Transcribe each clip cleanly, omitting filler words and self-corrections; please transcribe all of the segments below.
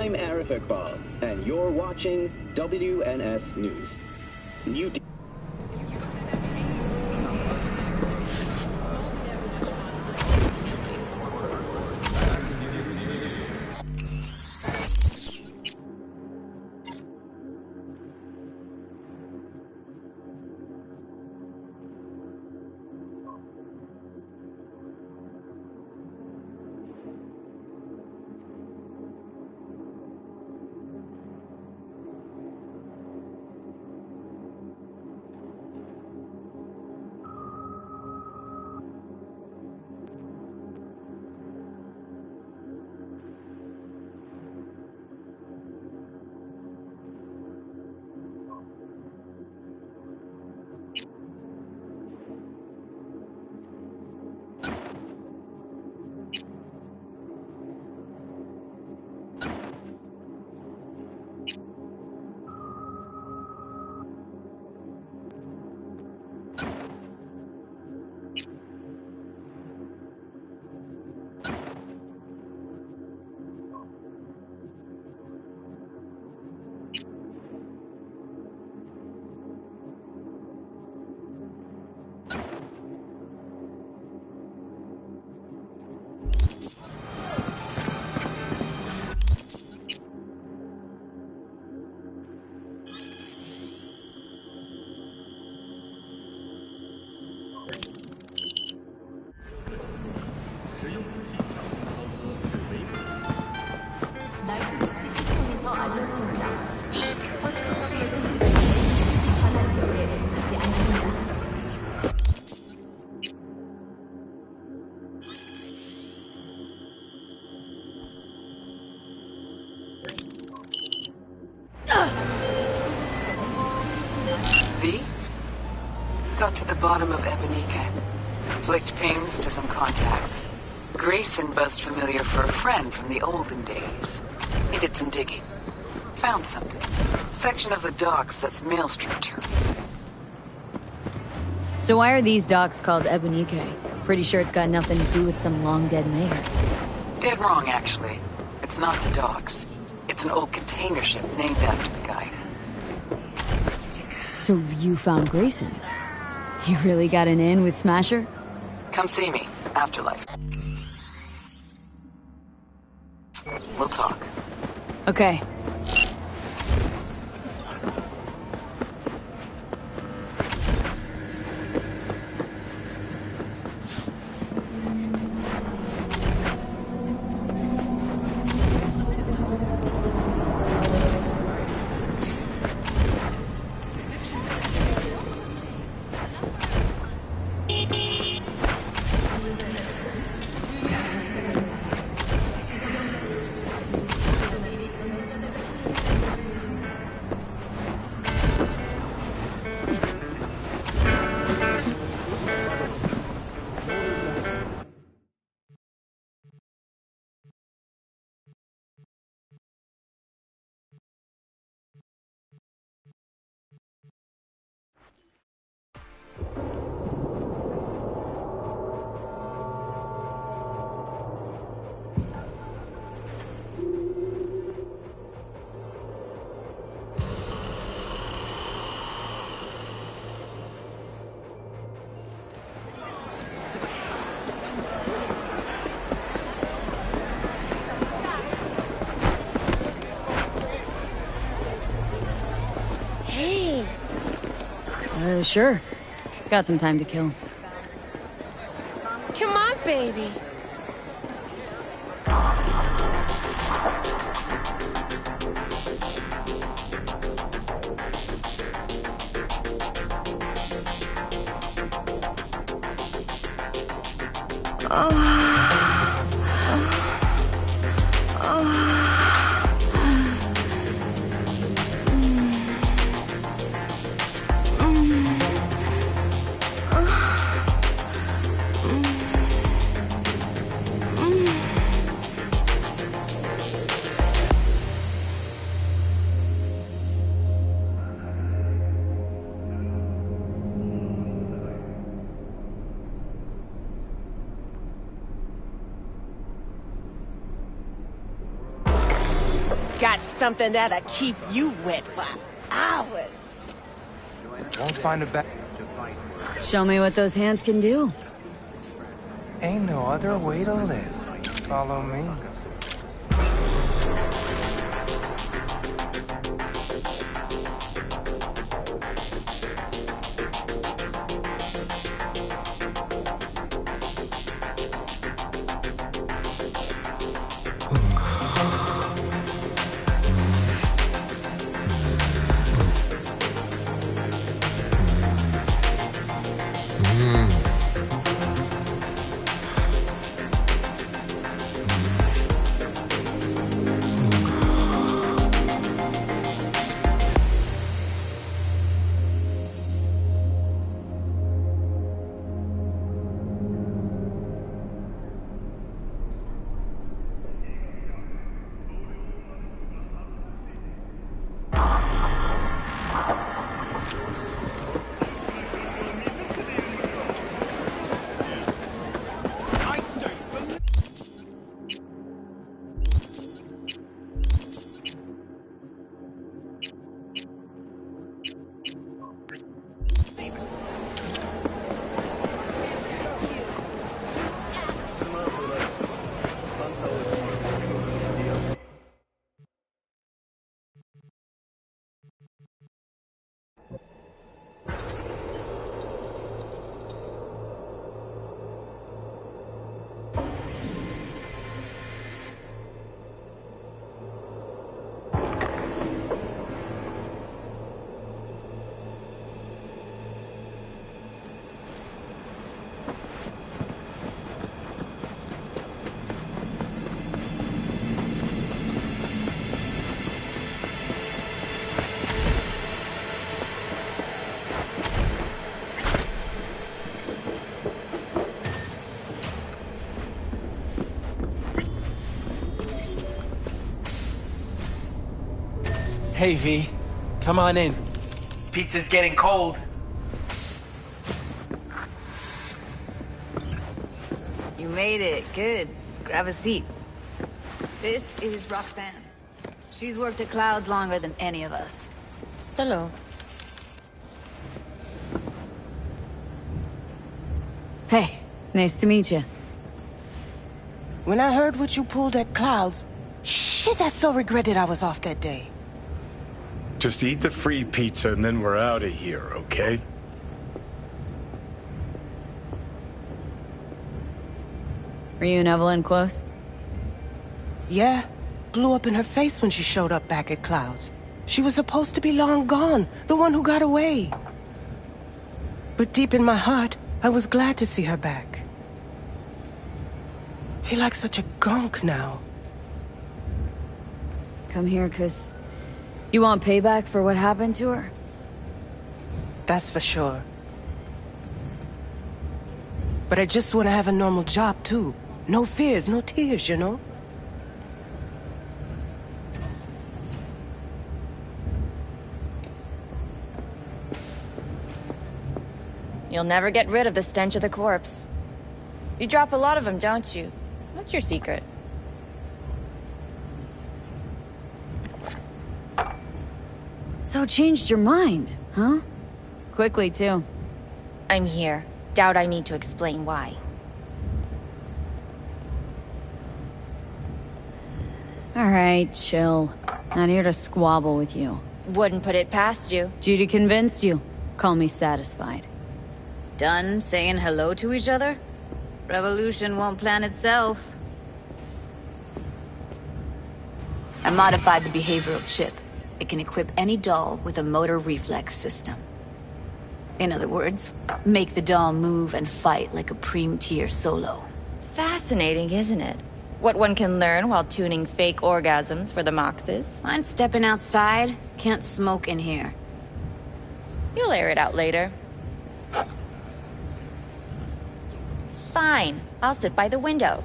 I'm Arif Iqbal, and you're watching WNS News. New V? Got to the bottom of Ebonike. Flicked pings to some contacts. Grayson buzzed familiar for a friend from the olden days. He did some digging. Found something. Section of the docks that's Maelstrom turf. So why are these docks called Ebonike? Pretty sure it's got nothing to do with some long-dead mayor. Dead wrong, actually. It's not the docks. It's an old container ship named after the guy. So you found Grayson? You really got an in with Smasher? Come see me. Afterlife. We'll talk. Okay. Sure. Got some time to kill. Come on, baby. got something that'll keep you wet for hours. Won't find a back. Show me what those hands can do. Ain't no other way to live. Follow me. Hey, V. Come on in. Pizza's getting cold. You made it. Good. Grab a seat. This is Roxanne. She's worked at Clouds longer than any of us. Hello. Hey, nice to meet you. When I heard what you pulled at Clouds, shit, I so regretted I was off that day. Just eat the free pizza and then we're out of here, okay? Were you and Evelyn close? Yeah, blew up in her face when she showed up back at Clouds. She was supposed to be long gone, the one who got away. But deep in my heart, I was glad to see her back. Feel like such a gunk now. Come here, 'cause you want payback for what happened to her? That's for sure. But I just want to have a normal job, too. No fears, no tears, you know? You'll never get rid of the stench of the corpse. You drop a lot of them, don't you? What's your secret? So changed your mind, huh? Quickly, too. I'm here. Doubt I need to explain why. Alright, chill. Not here to squabble with you. Wouldn't put it past you. Judy convinced you. Call me satisfied. Done saying hello to each other? Revolution won't plan itself. I modified the behavioral chip. It can equip any doll with a motor reflex system. In other words, make the doll move and fight like a Prime-tier solo. Fascinating, isn't it? What one can learn while tuning fake orgasms for the Moxes. Mind stepping outside? Can't smoke in here. You'll air it out later. Fine. I'll sit by the window.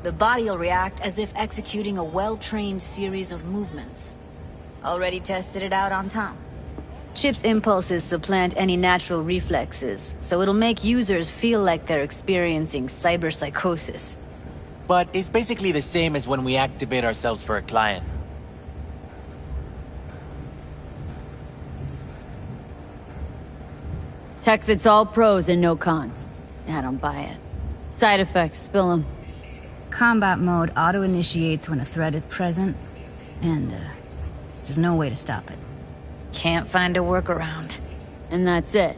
The body will react as if executing a well-trained series of movements. Already tested it out on Tom. Chip's impulses supplant any natural reflexes, so it'll make users feel like they're experiencing cyberpsychosis. but it's basically the same as when we activate ourselves for a client. Tech that's all pros and no cons. I don't buy it. Side effects, spill them. Combat mode auto-initiates when a threat is present, and there's no way to stop it. Can't find a workaround. And that's it.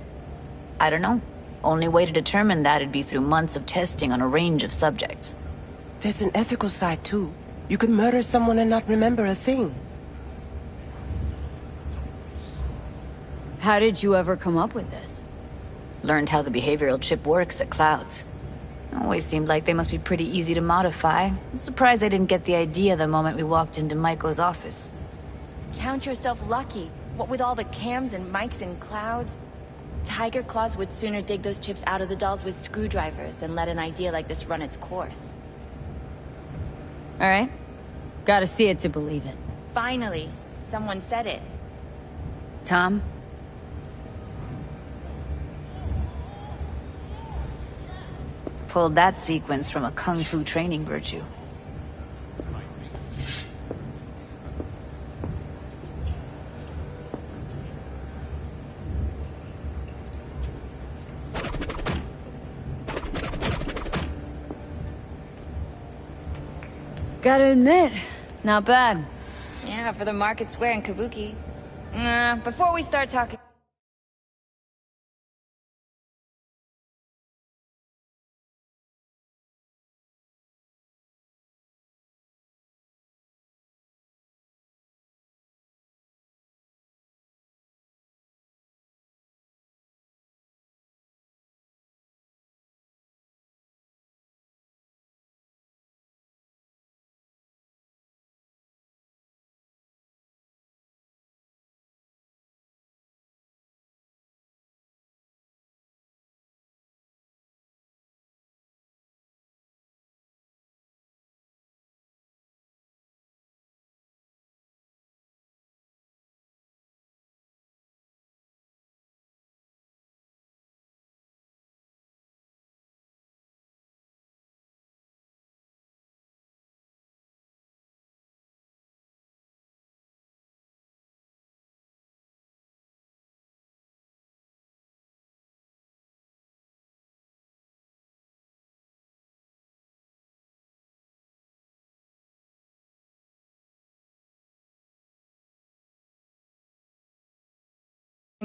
I don't know. Only way to determine that'd be through months of testing on a range of subjects. There's an ethical side, too. You could murder someone and not remember a thing. How did you ever come up with this? Learned how the behavioral chip works at Clouds. Always seemed like they must be pretty easy to modify. I'm surprised I didn't get the idea the moment we walked into Maiko's office. Count yourself lucky. What with all the cams and mics and Clouds? Tiger Claws would sooner dig those chips out of the dolls with screwdrivers than let an idea like this run its course. Alright. Gotta see it to believe it. Finally, someone said it. Tom? Pulled that sequence from a kung fu training virtue. Gotta admit, not bad. Yeah, for the Market Square in Kabuki. Before we start talking...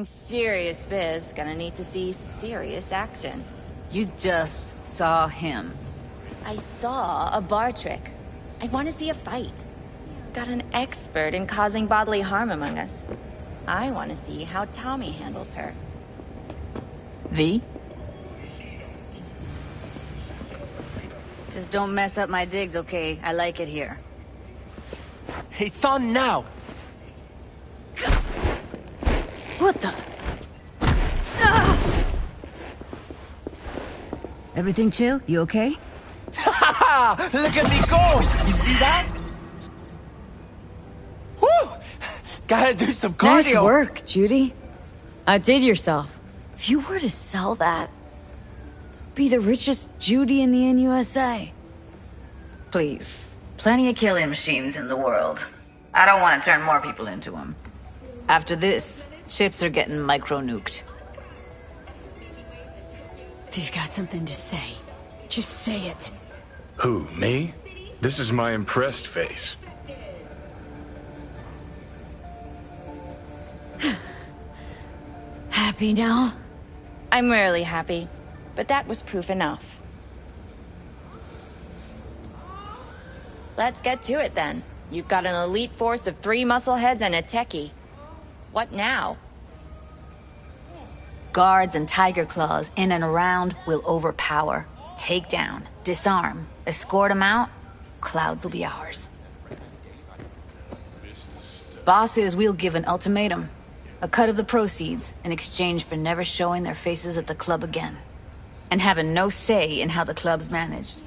Serious biz, gonna need to see serious action. You just saw him. I saw a bar trick. I want to see a fight. Got an expert in causing bodily harm among us. I want to see how Tommy handles her. V? Just don't mess up my digs, okay? I like it here. It's on now! What the? Everything chill? You okay? Ha! Look at me go! You see that? Woo! Gotta do some cardio! Nice work, Judy. Outdid yourself. If you were to sell that, be the richest Judy in the NUSA. Please. Plenty of killing machines in the world. I don't want to turn more people into them. After this, chips are getting micro-nuked. If you've got something to say, just say it. Who, me? This is my impressed face. Happy now? I'm rarely happy, but that was proof enough. Let's get to it then. You've got an elite force of 3 muscleheads and a techie. What now? Guards and Tiger Claws in and around will overpower, take down, disarm, escort them out. Clouds will be ours. Bosses, we'll give an ultimatum. A cut of the proceeds in exchange for never showing their faces at the club again. And having no say in how the club's managed.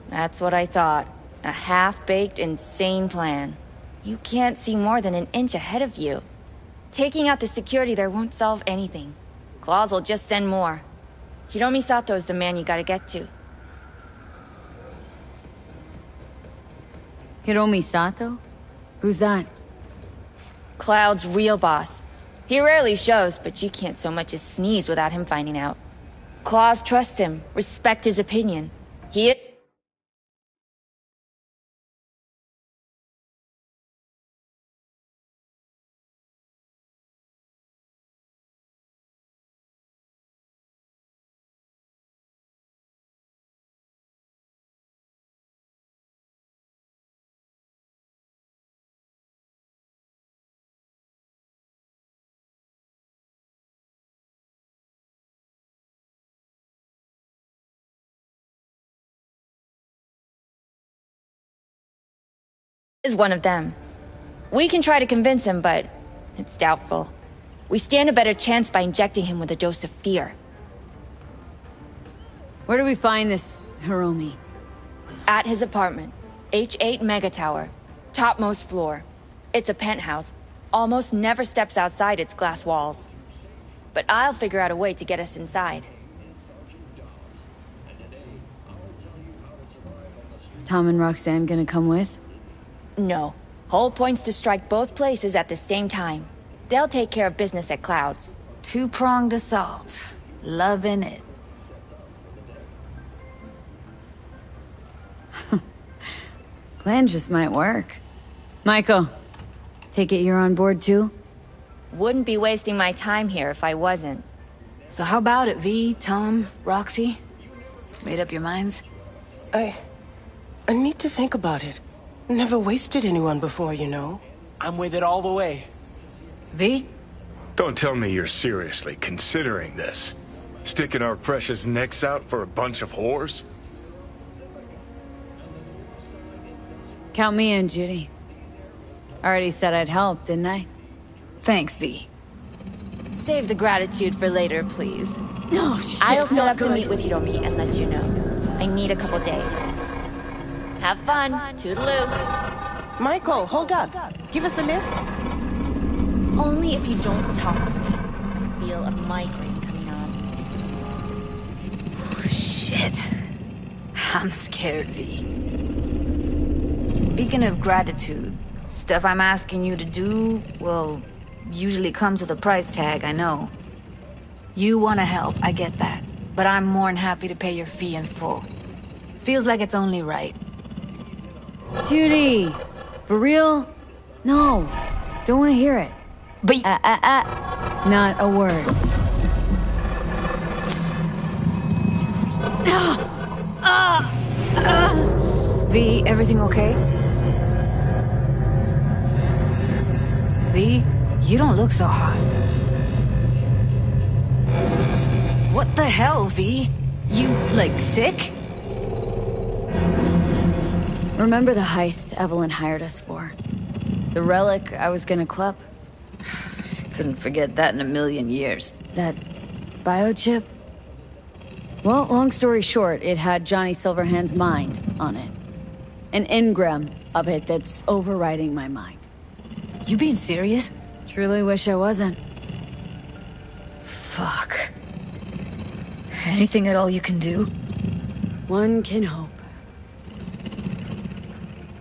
That's what I thought. A half-baked, insane plan. You can't see more than an inch ahead of you. Taking out the security there won't solve anything. Claws will just send more. Hiromi Sato's the man you gotta get to. Hiromi Sato? Who's that? Cloud's real boss. He rarely shows, but you can't so much as sneeze without him finding out. Claws trust him, respect his opinion. He is one of them. We can try to convince him, but it's doubtful. We stand a better chance by injecting him with a dose of fear. Where do we find this Hiromi? At his apartment, H8 Mega Tower, topmost floor. It's a penthouse, almost never steps outside its glass walls. But I'll figure out a way to get us inside. Tom and Roxanne gonna come with? No. Whole point's to strike both places at the same time. They'll take care of business at Clouds. Two-pronged assault. Loving it. Plan just might work. Michael, take it you're on board too? Wouldn't be wasting my time here if I wasn't. So how about it, V, Tom, Roxy? Made up your minds? I need to think about it. Never wasted anyone before, you know. I'm with it all the way. V? Don't tell me you're seriously considering this. Sticking our precious necks out for a bunch of whores? Count me in, Judy. Already said I'd help, didn't I? Thanks, V. Save the gratitude for later, please. No, shit, I'll set not up to good. meet with Hiromi and let you know. I need a couple days. Have fun. Toodaloo. Michael, hold up. Give us a lift. Only if you don't talk to me. I feel a migraine coming on. Oh, shit. I'm scared, V. Speaking of gratitude, stuff I'm asking you to do, well, usually comes with a price tag, I know. You want to help, I get that. But I'm more than happy to pay your fee in full. Feels like it's only right. Judy! For real? No. Don't want to hear it. But Not a word. V, everything okay? V, you don't look so hot. What the hell, V? You, like, sick? Remember the heist Evelyn hired us for? The relic I was gonna club? Couldn't forget that in a million years. That biochip? Well, long story short, it had Johnny Silverhand's mind on it. An engram of it that's overriding my mind. You being serious? Truly wish I wasn't. Fuck. Anything at all you can do? One can hope.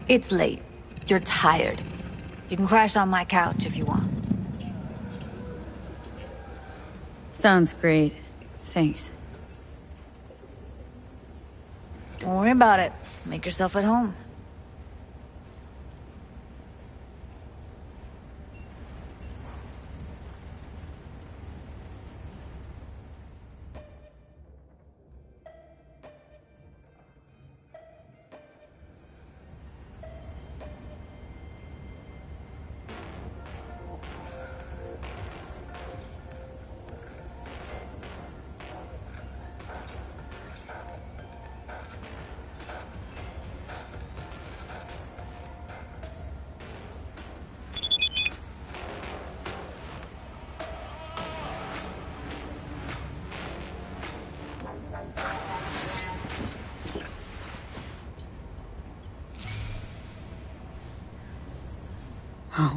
It's late. You're tired. You can crash on my couch if you want. Sounds great. Thanks. Don't worry about it. Make yourself at home.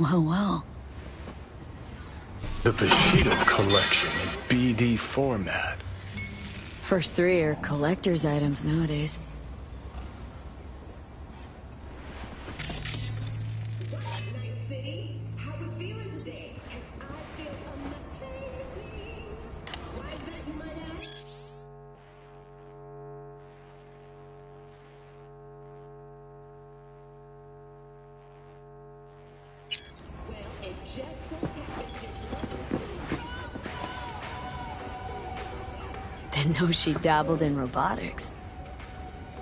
Oh, well. The Bushido collection in BD format. First three are collector's items nowadays. Didn't know she dabbled in robotics.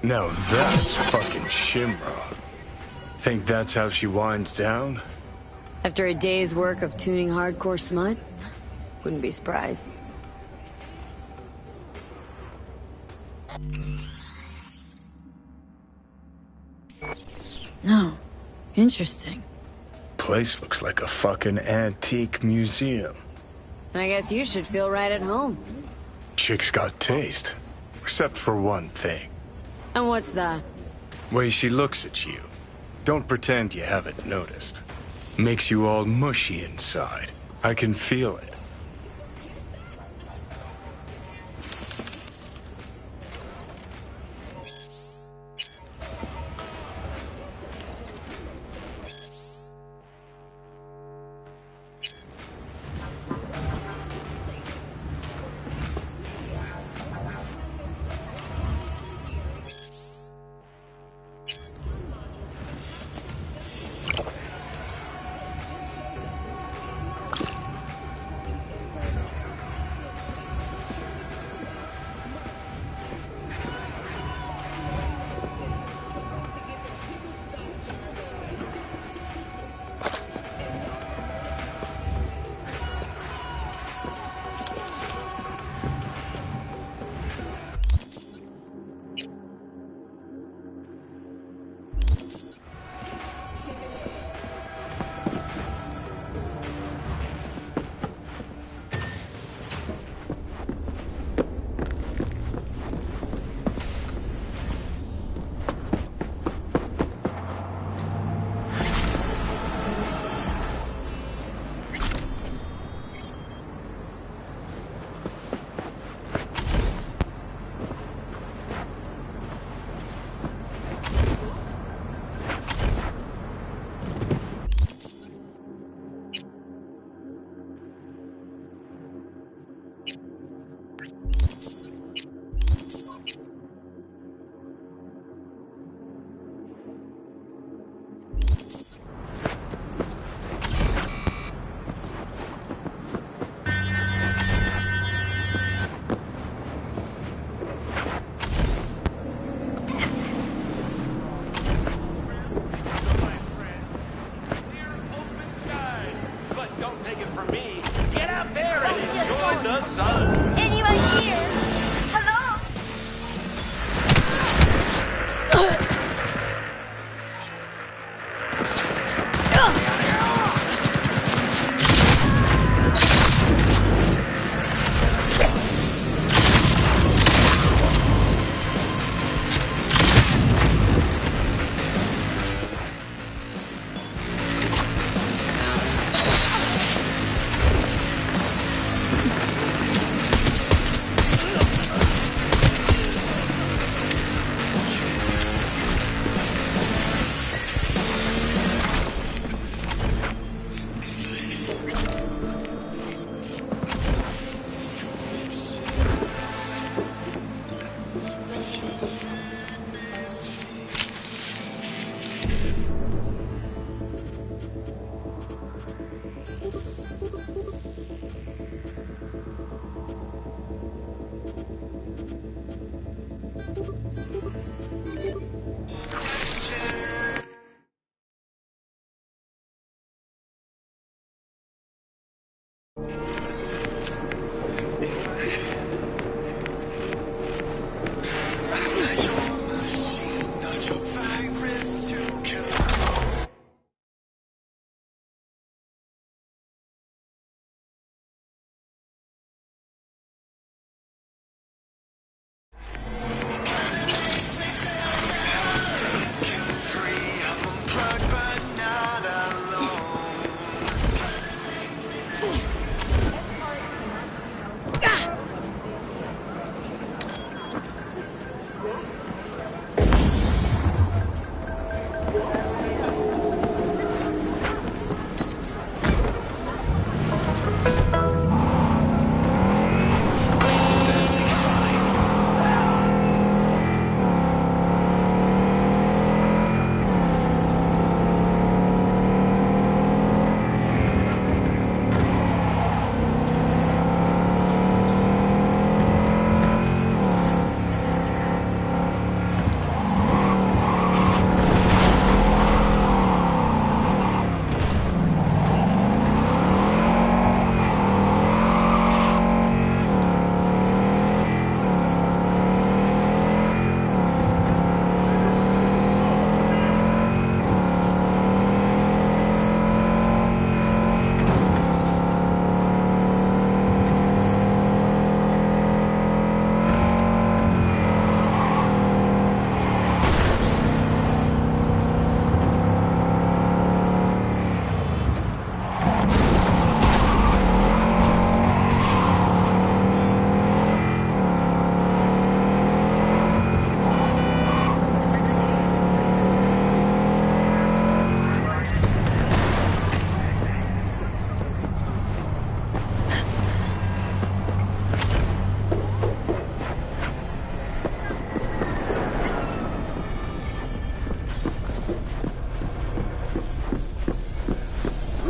Now that's fucking Shimra. Think that's how she winds down? After a day's work of tuning hardcore smut? Wouldn't be surprised. No. Interesting. Place looks like a fucking antique museum. I guess you should feel right at home. Chick's got taste. Except for one thing. And what's that? Way she looks at you. Don't pretend you haven't noticed. Makes you all mushy inside. I can feel it.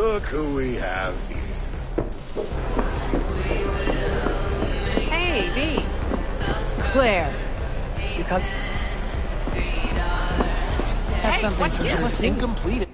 Look who we have here. Hey, V. Claire. You come. Hey, what's It was incomplete.